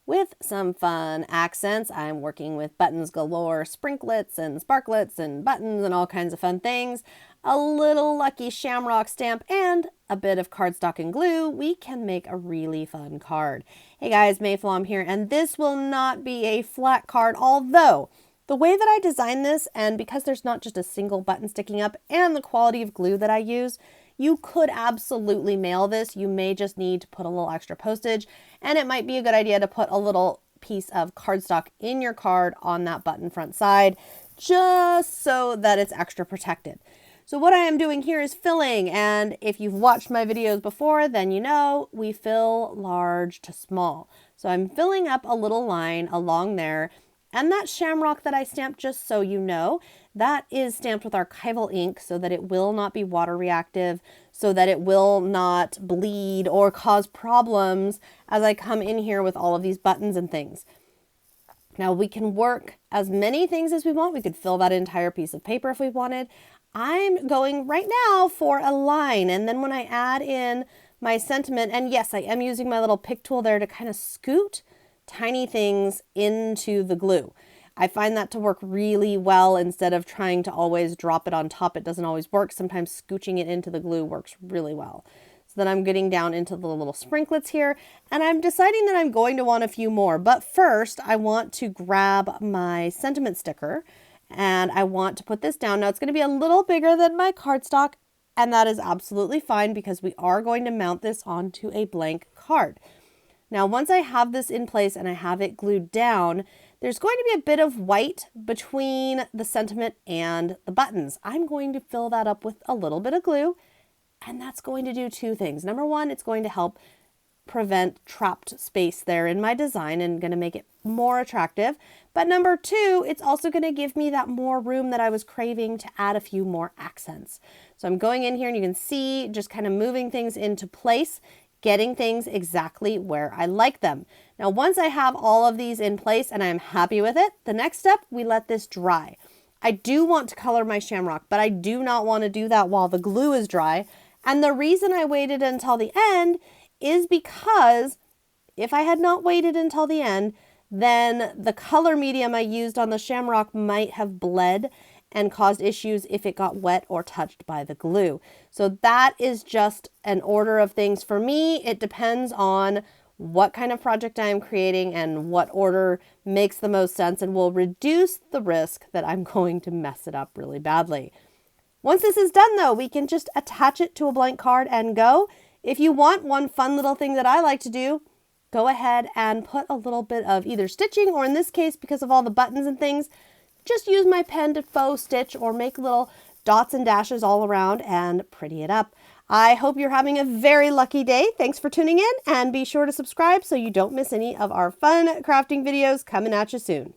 with some fun accents. I'm working with buttons galore, sprinklets and sparklets and buttons and all kinds of fun things. A little lucky shamrock stamp and a bit of cardstock and glue, we can make a really fun card. Hey guys, Mayflom here, and this will not be a flat card, although the way that I designed this, and because there's not just a single button sticking up and the quality of glue that I use, you could absolutely mail this. You may just need to put a little extra postage, and it might be a good idea to put a little piece of cardstock in your card on that button front side, just so that it's extra protected. So what I am doing here is filling, and if you've watched my videos before, then you know we fill large to small. So I'm filling up a little line along there, and that shamrock that I stamped, just so you know, that is stamped with archival ink so that it will not be water reactive, so that it will not bleed or cause problems as I come in here with all of these buttons and things. Now we can work as many things as we want. We could fill that entire piece of paper if we wanted. I'm going right now for a line, and then when I add in my sentiment, and yes, I am using my little pick tool there to kind of scoot tiny things into the glue. I find that to work really well instead of trying to always drop it on top. It doesn't always work. Sometimes scooching it into the glue works really well. So then I'm getting down into the little sprinklets here, and I'm deciding that I'm going to want a few more. But first, I want to grab my sentiment sticker, and I want to put this down. Now, it's going to be a little bigger than my cardstock, and that is absolutely fine because we are going to mount this onto a blank card. Now, once I have this in place and I have it glued down, there's going to be a bit of white between the sentiment and the buttons. I'm going to fill that up with a little bit of glue, and that's going to do two things. Number one, it's going to help prevent trapped space there in my design and going to make it more attractive. But number two, it's also going to give me that more room that I was craving to add a few more accents. So I'm going in here and you can see just kind of moving things into place, getting things exactly where I like them. Now, once I have all of these in place and I'm happy with it, the next step, we let this dry. I do want to color my shamrock, but I do not want to do that while the glue is dry. And the reason I waited until the end is because if I had not waited until the end, then the color medium I used on the shamrock might have bled and caused issues if it got wet or touched by the glue. So that is just an order of things for me. It depends on what kind of project I am creating and what order makes the most sense and will reduce the risk that I'm going to mess it up really badly. Once this is done though, we can just attach it to a blank card and go. If you want one fun little thing that I like to do, go ahead and put a little bit of either stitching, or in this case, because of all the buttons and things, just use my pen to faux stitch or make little dots and dashes all around and pretty it up. I hope you're having a very lucky day. Thanks for tuning in, and be sure to subscribe so you don't miss any of our fun crafting videos coming at you soon.